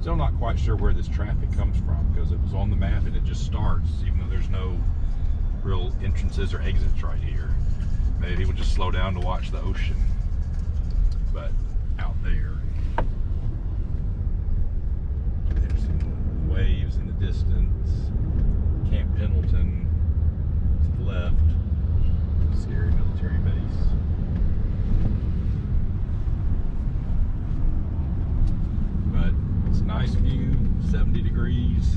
Still not quite sure where this traffic comes from, because it was on the map and it just starts, even though there's no real entrances or exits right here. Maybe people just slow down to watch the ocean. But out there, there's some waves in the distance. Camp Pendleton to the left. Scary military base. But it's a nice view, 70 degrees.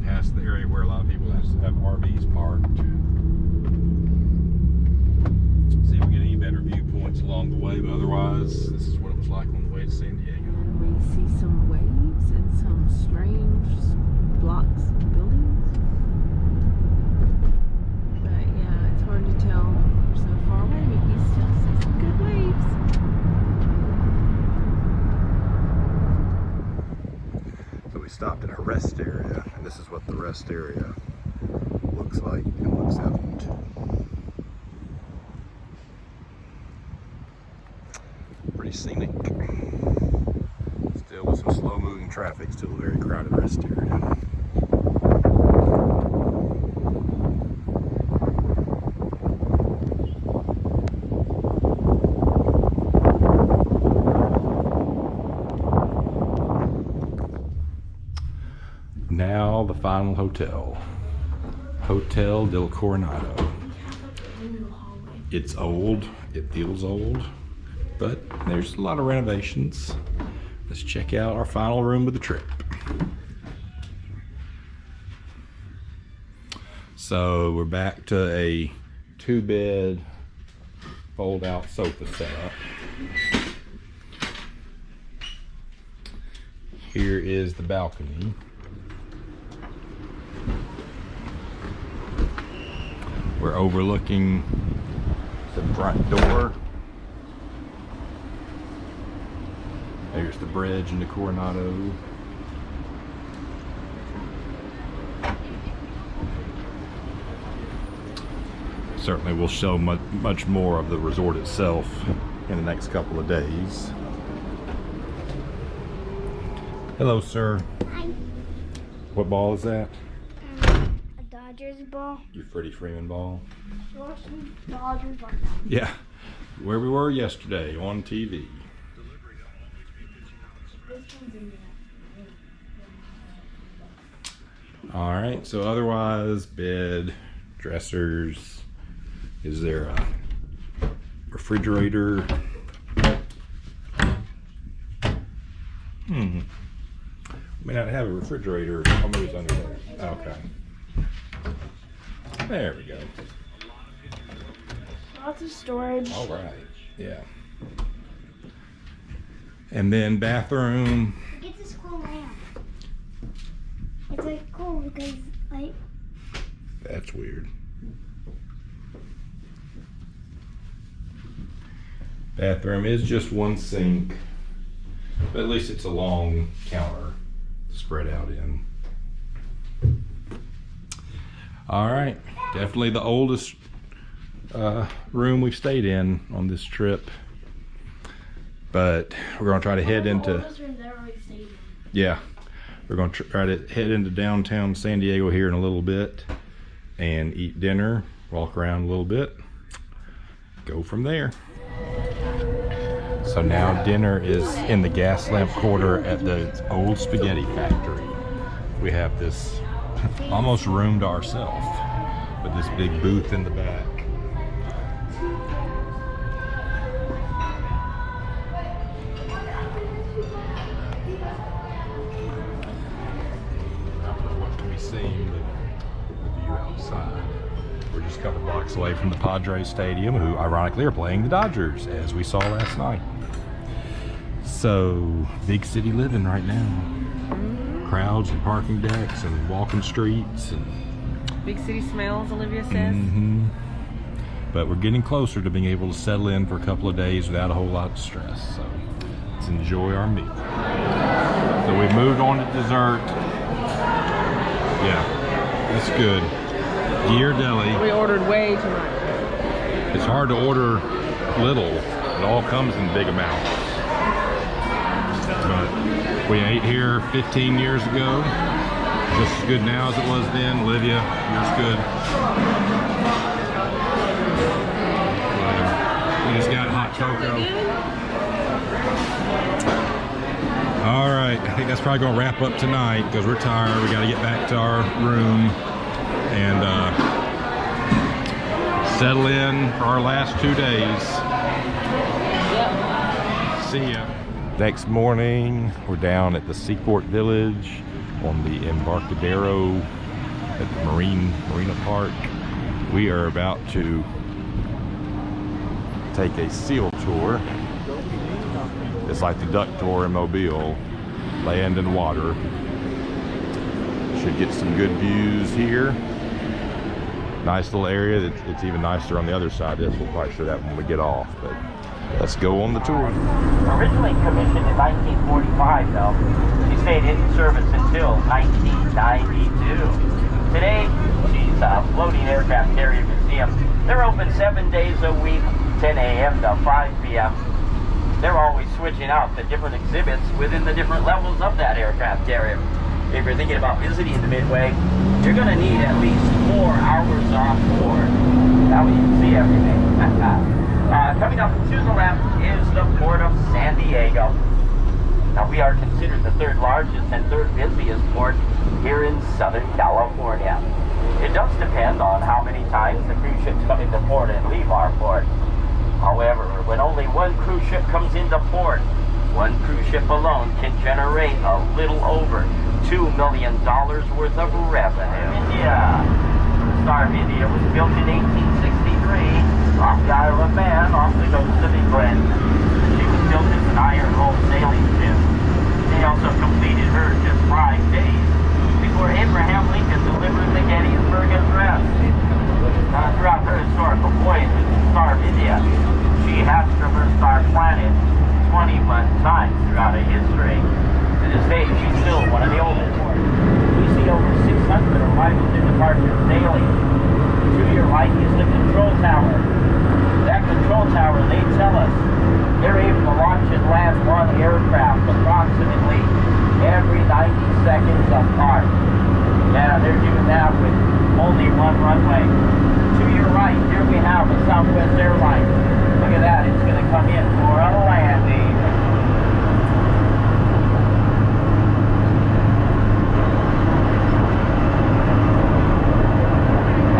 Past the area where a lot of people have RVs parked. See if we get any better viewpoints along the way, but otherwise, this is what it was like on the way to San Diego. We see some waves and some strange blocks of buildings. But yeah, it's hard to tell. We're so far away, but we still see some good waves. So we stopped in a rest area, and this is what the rest area looks like and looks out into. Pretty scenic. Still with some slow moving traffic, still a very crowded rest area. Now the final hotel, Hotel del Coronado. It's old, it feels old, but there's a lot of renovations. Let's check out our final room of the trip. So we're back to a 2-bed fold-out sofa setup. Here is the balcony. We're overlooking the front door. There's the bridge into Coronado. Certainly we'll show much more of the resort itself in the next couple of days. Hello, sir. Hi. What ball is that? A Dodgers ball. Your Freddie Freeman ball? Watching Dodgers on. Yeah. Where we were yesterday on TV. All right, so otherwise, bed, dressers. Is there a refrigerator? May not have a refrigerator. Oh, maybe it's under there. Okay. There we go. Lots of storage. All right. Yeah. And then bathroom. Get this cool lamp. It's like cool because like. That's weird. Bathroom is just one sink, but at least it's a long counter to spread out in. All right, definitely the oldest room we've stayed in on this trip, but we're gonna try to head into. Yeah, we're gonna try to head into downtown San Diego here in a little bit and eat dinner, walk around a little bit, go from there. So now dinner is in the Gaslamp Quarter at the old spaghetti factory. We have this almost room to ourselves with this big booth in the back. What can be seen, but the view outside. We're just a couple blocks away from the Padres Stadium, who ironically are playing the Dodgers, as we saw last night. So, big city living right now. Crowds and parking decks and walking streets. And Big city smells, Olivia says. But we're getting closer to being able to settle in for a couple of days without a whole lot of stress. So, let's enjoy our meal. So, we've moved on to dessert. Yeah, that's good. Ghirardelli. We ordered way too much. It's hard to order little. It all comes in big amounts. but we ate here 15 years ago. Just as good now as it was then. Olivia, yours good. We just got hot cocoa. All right, I think that's probably gonna wrap up tonight because we're tired. We gotta get back to our room and settle in for our last 2 days. Yep. See ya. Next morning, we're down at the Seaport Village on the Embarcadero at the Marina Park. We are about to take a seal tour. It's like the duck tour in Mobile, land and water. Should get some good views here. Nice little area. It's even nicer on the other side. This we'll probably show that when we get off, but let's go on the tour. Originally commissioned in 1945, though, she stayed in service until 1992. Today, she's a floating aircraft carrier museum. They're open 7 days a week, 10 a.m. to 5 p.m. They're always switching out the different exhibits within the different levels of that aircraft carrier. If you're thinking about visiting the Midway, you're going to need at least 4 hours on board. That way you can see everything. Coming up to the left is the Port of San Diego. Now, we are considered the 3rd largest and 3rd busiest port here in Southern California. It does depend on how many times the cruise ships come into port and leave our port. However, when only one cruise ship comes into port, one cruise ship alone can generate a little over $2 million worth of revenue. Star of India was built in 1863 off the Isle of Man off the coast of England. She was built as an iron-hull sailing ship. They also completed her in just 5 days before Abraham Lincoln delivered the Gettysburg Address. Throughout her historical voyage as the Star of India, she has traversed our planet 21 times throughout her history. To this day, she's still one of the oldest. We see over 600 arrivals and departures daily. To your right is the control tower. That control tower, they tell us, they're able to launch and land one aircraft approximately every 90 seconds apart. Yeah, they're doing that with only one runway. To your right, here we have a Southwest Airlines. Look at that, it's going to come in for a landing.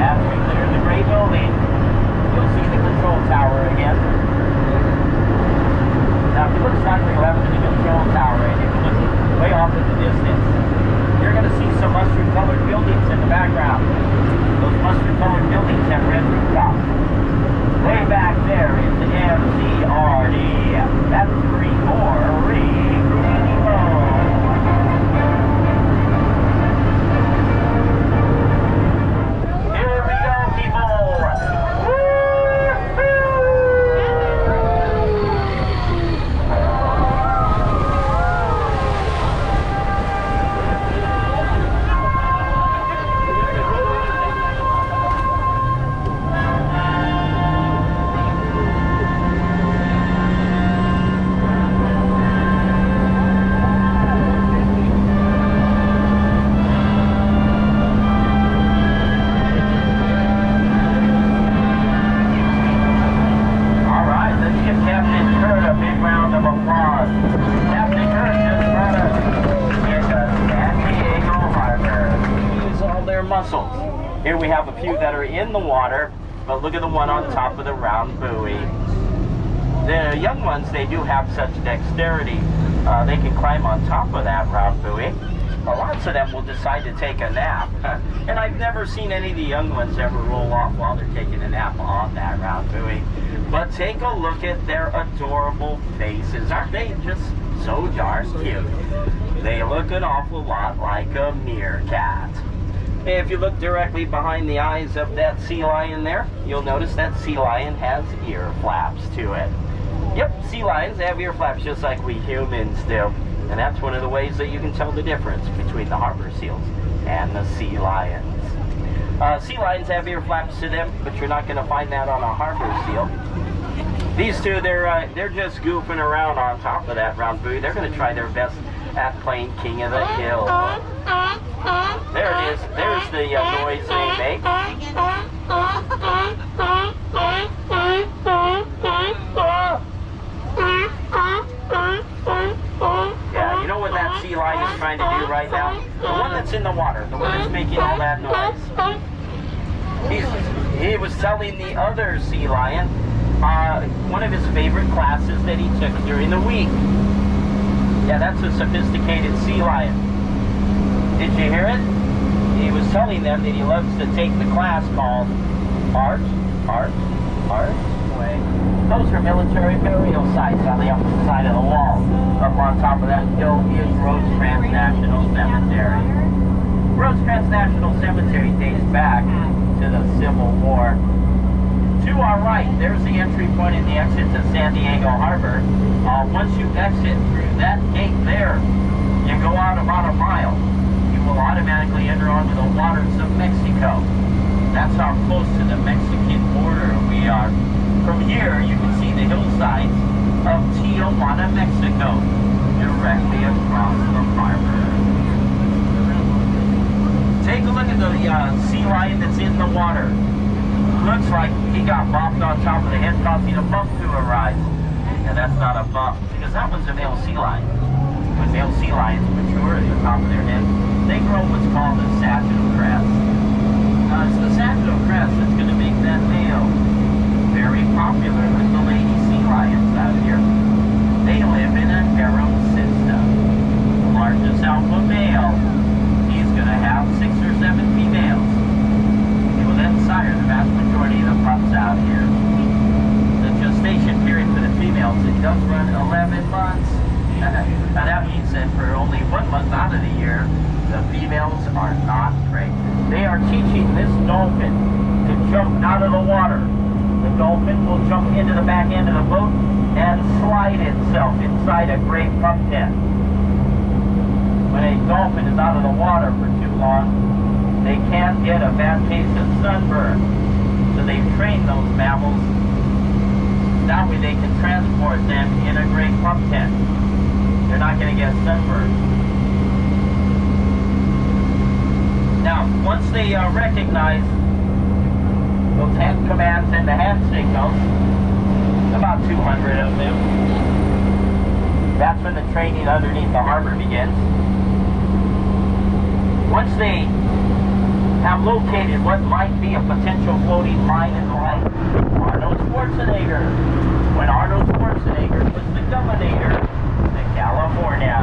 As we clear the gray building, you'll see the control tower again. Now, if you look slightly left of the control tower and if you look way off in the distance, you're going to see some mustard-colored buildings in the background. Those mustard-colored buildings have red rooftops. Way back there is the MCRD. That's 343 Greenville. Here we go, people. Here we have a few that are in the water, but look at the one on top of the round buoy. The young ones, they do have such dexterity. They can climb on top of that round buoy. Lots of them will decide to take a nap. And I've never seen any of the young ones ever roll off while they're taking a nap on that round buoy. But take a look at their adorable faces. Aren't they just so darn cute? They look an awful lot like a meerkat. If you look directly behind the eyes of that sea lion there, you'll notice that sea lion has ear flaps to it. Yep, sea lions have ear flaps just like we humans do. And that's one of the ways that you can tell the difference between the harbor seals and the sea lions. Sea lions have ear flaps to them, but you're not going to find that on a harbor seal. These two, they're just goofing around on top of that round buoy. They're going to try their best at playing King of the Hill. There it is. There's the noise they make. Yeah, you know what that sea lion is trying to do right now? The one that's in the water, the one that's making all that noise. He was telling the other sea lion one of his favorite classes that he took during the week. Yeah, that's a sophisticated sea lion. Did you hear it? He was telling them that he loves to take the class called Art Way. Those are military burial sites on the opposite side of the wall. Up on top of that hill is Rosecrans National Cemetery. Rosecrans National Cemetery dates back to the Civil War. To our right, there's the entry point and the exit to San Diego Harbor. Once you exit through that gate there, you go out about a mile. You will automatically enter onto the waters of Mexico. That's how close to the Mexican border we are. From here, you can see the hillsides of Tijuana, Mexico, directly across the harbor. Take a look at the sea lion that's in the water. Looks like he got bopped on top of the head, causing a bump to arise. And that's not a bump, because that was a male sea lion. When male sea lions mature at the top of their head, they grow what's called a sagittal crest. It's the sagittal crest that's going to make that male very popular with the lady sea lions out here. They live in a harem system. The largest alpha male, he's going to have 6 or 7 females. He will then sire the vast majority of the pups out here. The gestation period for the females, it does run 11 months. Now that means that for only 1 month out of the year, the females are not pregnant. They are teaching this dolphin to jump out of the water. The dolphin will jump into the back end of the boat and slide itself inside a gray pup tent. When a dolphin is out of the water for too long, they can't get a bad case of sunburn. So they've trained those mammals. That way they can transport them in a gray pup tent. They're not going to get sunburned. Now, once they recognize those hand commands and the hand signals, about 200 of them, that's when the training underneath the harbor begins. Once they have located what might be a potential floating mine in the light, Arnold Schwarzenegger. When Arnold Schwarzenegger was the governor of California.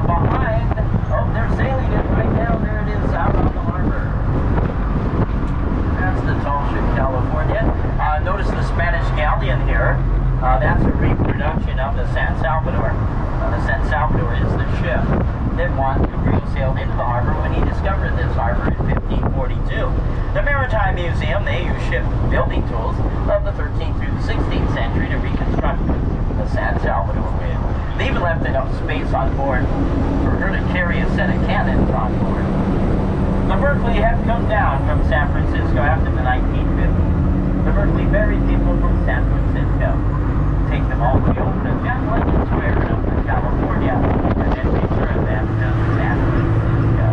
Behind, they're sailing it right now. There it is, out on the harbor. That's the tall ship, California. Notice the Spanish galleon here. That's a reproduction of the San Salvador. The San Salvador is the ship that Juan Cabrillo sailed into the harbor when he discovered this harbor in 1542. The Maritime Museum, they use ship building tools of the 13th through the 16th century to reconstruct the San Salvador whale. They even left enough space on board for her to carry a set of cannons on board. The Berkeley had come down from San Francisco after the 1950s. The Berkeley buried people from San Francisco, take them all the way over to Jack London Square in Oakland, California, and then return them to San Francisco.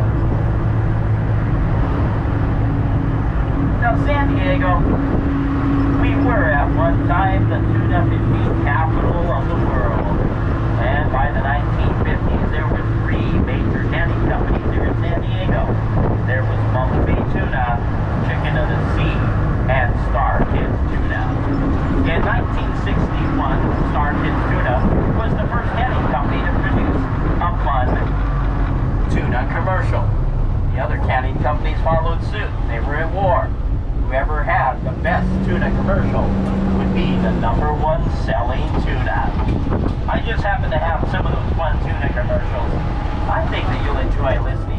Now, San Diego, we were at one time the tuna fishing capital of the world. And by the 1950s, there were 3 major canning companies here in San Diego. There was Mullen Bay Tuna, Chicken of the Sea, and Star Kids Tuna. In 1961, Star Kids Tuna was the first canning company to produce a fun tuna commercial. The other canning companies followed suit. They were at war. Whoever had the best tuna commercial would be the #1 selling tuna. I just happen to have some of those fun tuna commercials. I think that you'll enjoy listening